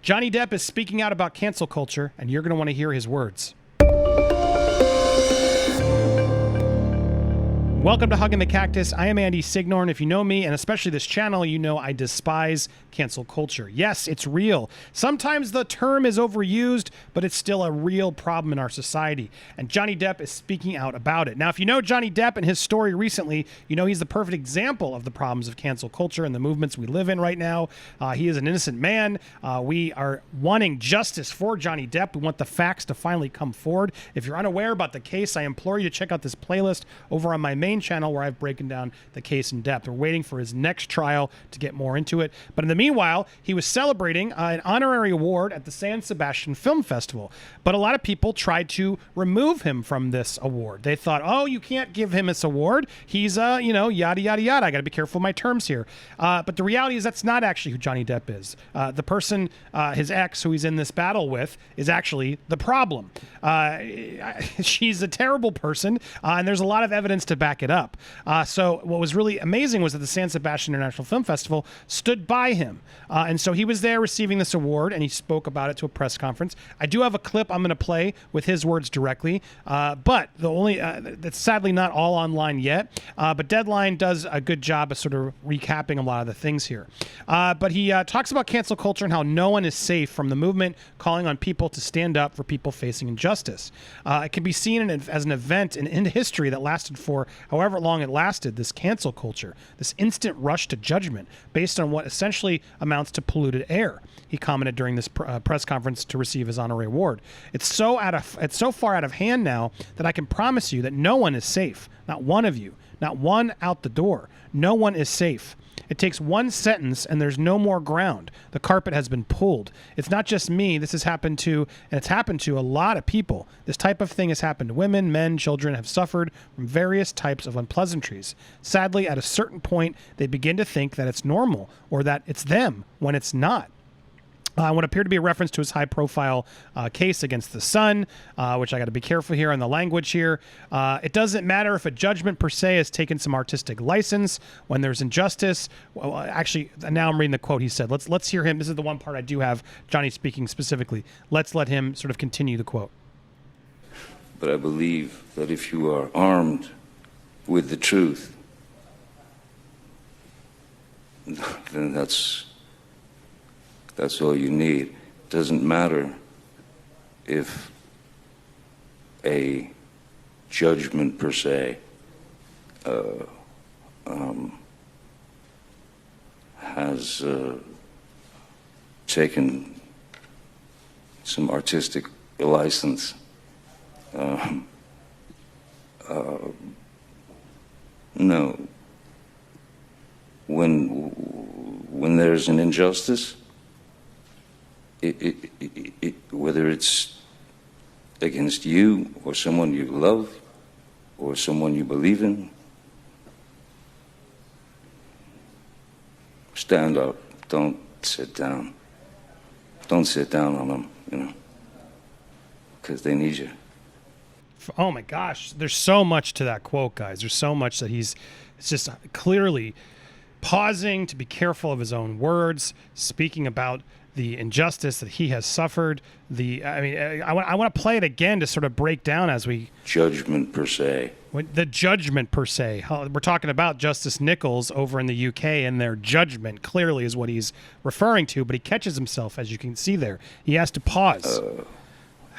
Johnny Depp is speaking out about cancel culture, and you're going to want to hear his words. Welcome to Hugging the Cactus. I am Andy Signorn. If you know me, and especially this channel, you know I despise cancel culture. Yes, it's real. Sometimes the term is overused, but it's still a real problem in our society. And Johnny Depp is speaking out about it. Now, if you know Johnny Depp and his story recently, you know he's the perfect example of the problems of cancel culture and the movements we live in right now. He is an innocent man. We are wanting justice for Johnny Depp. We want the facts to finally come forward. If you're unaware about the case, I implore you to check out this playlist over on my main channel where I've broken down the case in depth. We're waiting for his next trial to get more into it. But in the meanwhile, he was celebrating an honorary award at the San Sebastian Film Festival. But a lot of people tried to remove him from this award. They thought, oh, you can't give him this award. He's, yada, yada, yada. I got to be careful of my terms here. But the reality is that's not actually who Johnny Depp is. The person, his ex, who he's in this battle with, is actually the problem. She's a terrible person, and there's a lot of evidence to back it up. So what was really amazing was that the San Sebastian International Film Festival stood by him. And so he was there receiving this award, and he spoke about it to a press conference. I do have a clip I'm going to play with his words directly, but the only that's sadly not all online yet. But Deadline does a good job of sort of recapping a lot of the things here. But he talks about cancel culture and how no one is safe from the movement, calling on people to stand up for people facing injustice. It can be seen as an event in history that lasted for however long it lasted, this cancel culture, this instant rush to judgment based on what essentially amounts to polluted air. He commented during this press conference to receive his honorary award. It's so far out of hand now that I can promise you that no one is safe. Not one of you. Not one out the door. No one is safe. It takes one sentence and there's no more ground. The carpet has been pulled. It's not just me. This has happened to, and it's happened to a lot of people. This type of thing has happened to women, men, children have suffered from various types of unpleasantries. Sadly, at a certain point, they begin to think that it's normal or that it's them when it's not. What appeared to be a reference to his high-profile case against the Sun, which I got to be careful here on the language here. It doesn't matter if a judgment per se has taken some artistic license when there's injustice. Well, actually, now I'm reading the quote he said. Let's hear him. This is the one part I do have Johnny speaking specifically. Let's let him sort of continue the quote. But I believe that if you are armed with the truth, then that's all you need. It doesn't matter if a judgment per se has taken some artistic license. No. When there's an injustice, whether it's against you or someone you love or someone you believe in, stand up. Don't sit down. Don't sit down on them, because they need you. Oh my gosh, there's so much to that quote, guys. There's so much that it's just clearly pausing to be careful of his own words, speaking about the injustice that he has suffered. I want to play it again to sort of break down as we... Judgment per se. The judgment per se. We're talking about Justice Nichols over in the UK, and their judgment clearly is what he's referring to, but he catches himself, as you can see there. He has to pause.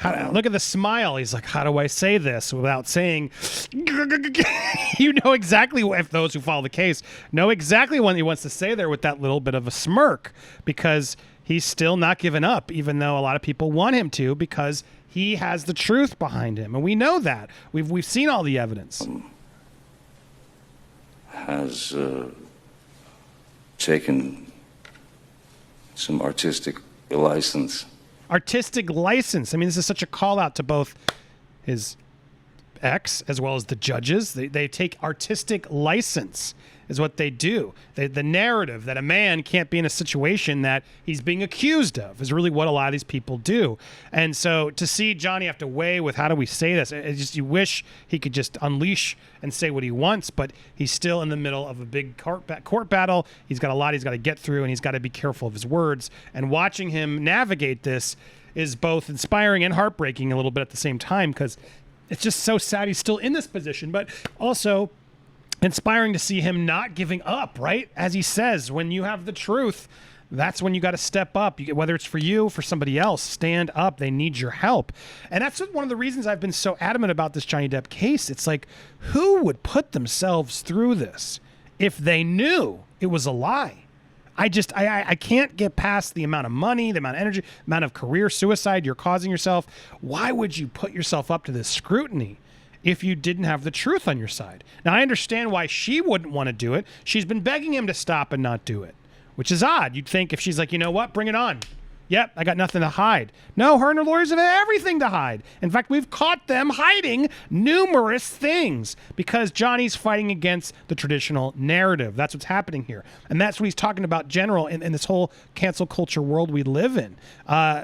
Look at the smile. He's like, how do I say this without saying... You know exactly, if those who follow the case know exactly what he wants to say there with that little bit of a smirk, because he's still not given up, even though a lot of people want him to, because he has the truth behind him. And we know that. We've seen all the evidence. Has taken some artistic license. Artistic license. I mean, this is such a call out to both his ex as well as the judges. They take artistic license. is what they do. The narrative that a man can't be in a situation that he's being accused of is really what a lot of these people do. And so to see Johnny have to weigh with how do we say this, it's just you wish he could just unleash and say what he wants, but he's still in the middle of a big court battle. He's got a lot he's got to get through, and he's got to be careful of his words. And watching him navigate this is both inspiring and heartbreaking a little bit at the same time, because it's just so sad he's still in this position, but also inspiring to see him not giving up, right? As he says, when you have the truth, that's when you got to step up. Whether it's for you, for somebody else, stand up. They need your help. And that's one of the reasons I've been so adamant about this Johnny Depp case. It's like, who would put themselves through this if they knew it was a lie? I can't get past the amount of money, the amount of energy, amount of career suicide you're causing yourself. Why would you put yourself up to this scrutiny if you didn't have the truth on your side? Now, I understand why she wouldn't want to do it. She's been begging him to stop and not do it, which is odd. You'd think if she's like, you know what, bring it on. Yep, I got nothing to hide. No, her and her lawyers have everything to hide. In fact, we've caught them hiding numerous things because Johnny's fighting against the traditional narrative. That's what's happening here. And that's what he's talking about general in this whole cancel culture world we live in.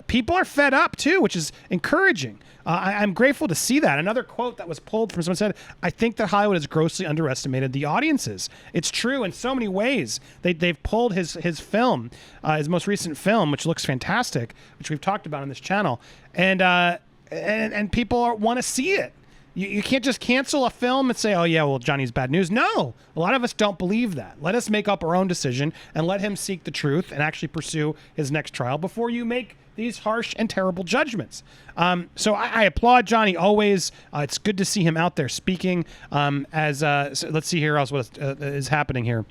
People are fed up too, which is encouraging. I'm grateful to see that. Another quote that was pulled from someone said, I think that Hollywood has grossly underestimated the audiences. It's true in so many ways. They've pulled his film, his most recent film, which looks fantastic, which we've talked about on this channel, and people want to see it. You can't just cancel a film and say, oh, yeah, well, Johnny's bad news. No, a lot of us don't believe that. Let us make up our own decision and let him seek the truth and actually pursue his next trial before you make these harsh and terrible judgments. So I applaud Johnny always. It's good to see him out there speaking. So let's see here else what is happening here.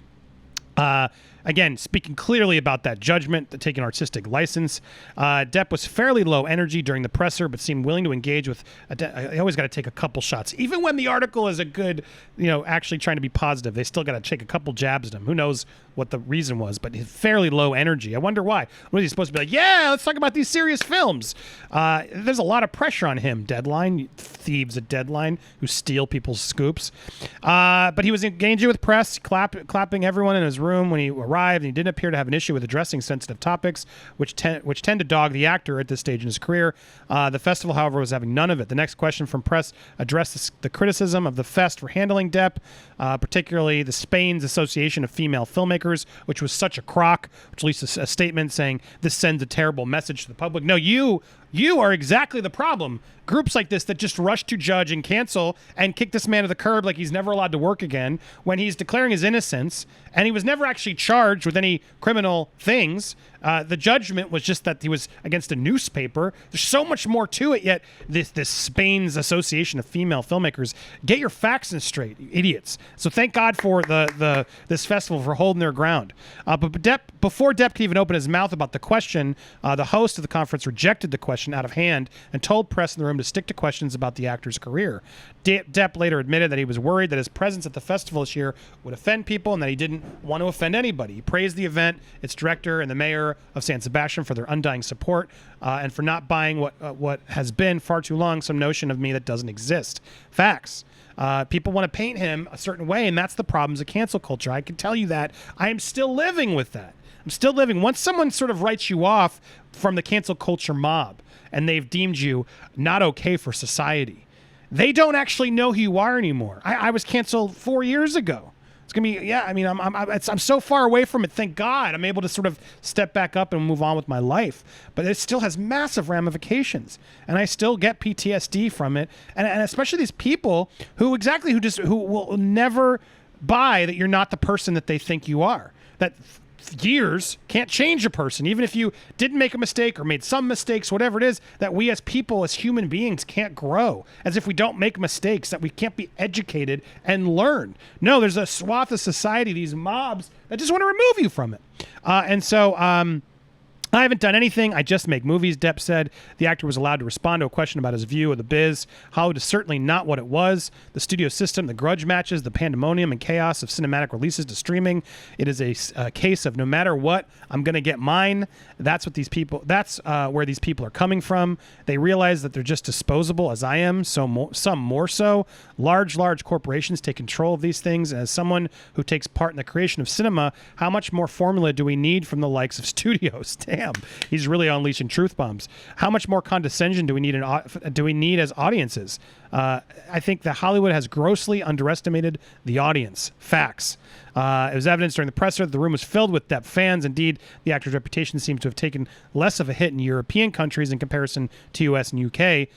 Again, speaking clearly about that judgment, taking artistic license. Depp was fairly low energy during the presser, but seemed willing to engage with. I always got to take a couple shots, even when the article is a good, actually trying to be positive. They still got to take a couple jabs at him. Who knows what the reason was? But fairly low energy. I wonder why. Was he supposed to be like, yeah, let's talk about these serious films? There's a lot of pressure on him. Deadline thieves at Deadline who steal people's scoops. But he was engaging with press, clapping everyone in his room when he arrived, and he didn't appear to have an issue with addressing sensitive topics, which tend to dog the actor at this stage in his career. The festival, however, was having none of it. The next question from press addressed the criticism of the fest for handling Depp, particularly the Spain's Association of Female Filmmakers, which was such a crock, which released a statement saying this sends a terrible message to the public. No, you are exactly the problem. Groups like this that just rush to judge and cancel and kick this man to the curb like he's never allowed to work again when he's declaring his innocence, and he was never actually charged with any criminal things. The judgment was just that he was against a newspaper. There's so much more to it, yet this Spain's Association of Female Filmmakers, get your facts in straight, you idiots. So thank God for this festival for holding their ground. But before Depp could even open his mouth about the question, the host of the conference rejected the question out of hand and told press in the room to stick to questions about the actor's career. Depp later admitted that he was worried that his presence at the festival this year would offend people and that he didn't want to offend anybody. He praised the event, its director, and the mayor of San Sebastian for their undying support and for not buying what has been far too long some notion of me that doesn't exist. Facts. People want to paint him a certain way, and that's the problems of cancel culture. I can tell you that. I am still living with that. I'm still living. Once someone sort of writes you off from the cancel culture mob and they've deemed you not okay for society, they don't actually know who you are anymore. I was canceled 4 years ago. It's gonna be, yeah. I mean, I'm so far away from it. Thank God, I'm able to sort of step back up and move on with my life. But it still has massive ramifications, and I still get PTSD from it. And especially these people who will never buy that you're not the person that they think you are. That years can't change a person, even if you didn't make a mistake or made some mistakes, whatever it is, that we as people, as human beings, can't grow, as if we don't make mistakes, that we can't be educated and learn. No, there's a swath of society, these mobs, that just want to remove you from it. I haven't done anything. I just make movies, Depp said. The actor was allowed to respond to a question about his view of the biz. Hollywood is certainly not what it was. The studio system, the grudge matches, the pandemonium and chaos of cinematic releases to streaming. It is a case of no matter what, I'm going to get mine. That's what these people. That's where these people are coming from. They realize that they're just disposable, as I am. Some more so. Large corporations take control of these things. And as someone who takes part in the creation of cinema, how much more formula do we need from the likes of studios? Damn, he's really unleashing truth bombs. How much more condescension do we need as audiences? I think that Hollywood has grossly underestimated the audience. Facts. It was evidence during the presser that the room was filled with Depp fans. Indeed, the actor's reputation seems to have taken less of a hit in European countries in comparison to US and UK,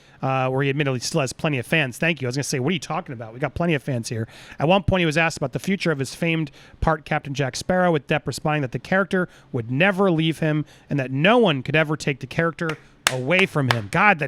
where he admittedly still has plenty of fans. Thank you. I was going to say, what are you talking about? We got plenty of fans here. At one point, he was asked about the future of his famed part Captain Jack Sparrow, with Depp responding that the character would never leave him and that no one could ever take the character away from him. God,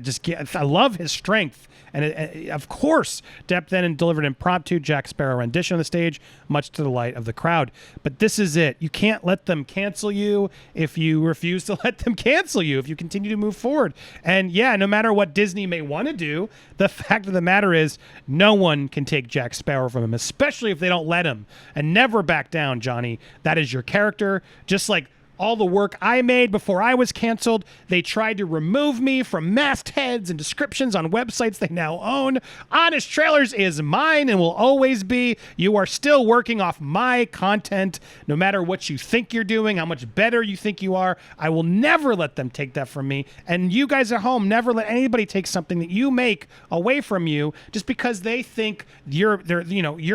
I love his strength. And of course, Depp then delivered an impromptu Jack Sparrow rendition on the stage, much to the delight of the crowd. But this is it. You can't let them cancel you if you refuse to let them cancel you, if you continue to move forward. And yeah, no matter what Disney may want to do, the fact of the matter is no one can take Jack Sparrow from him, especially if they don't let him. And never back down, Johnny. That is your character. Just like all the work I made before I was canceled, they tried to remove me from mastheads and descriptions on websites they now own. Honest Trailers is mine and will always be. You are still working off my content, no matter what you think you're doing, how much better you think you are. I will never let them take that from me. And you guys at home, never let anybody take something that you make away from you just because they think you're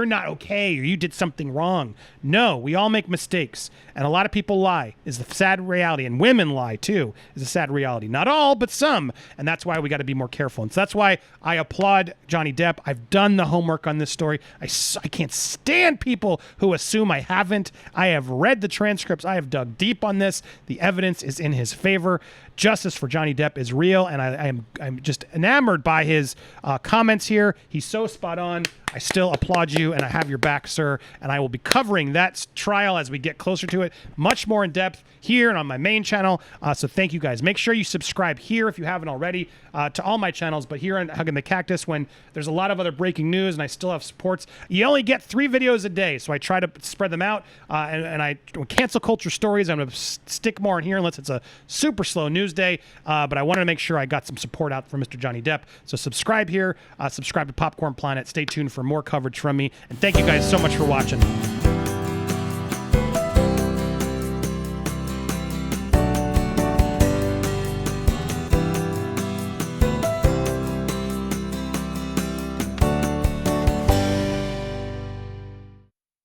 not okay or you did something wrong. No, we all make mistakes, and a lot of people lie. Is the sad reality, and women lie too, is a sad reality. Not all, but some, and that's why we got to be more careful. And so that's why I applaud Johnny Depp. I've done the homework on this story. I can't stand people who assume I haven't. I have read the transcripts. I have dug deep on this. The evidence is in his favor. Justice for Johnny Depp is real, and I'm just enamored by his comments here. He's so spot on. I still applaud you, and I have your back, sir. And I will be covering that trial as we get closer to it, much more in depth here and on my main channel. So thank you guys. Make sure you subscribe here if you haven't already to all my channels, but here on Hugging the Cactus, when there's a lot of other breaking news and I still have supports, you only get 3 videos a day, so I try to spread them out. And I cancel culture stories, I'm going to stick more in here unless it's a super slow news day. But I wanted to make sure I got some support out for Mr. Johnny Depp. So subscribe here, subscribe to Popcorn Planet. Stay tuned for more coverage from me. And thank you guys so much for watching.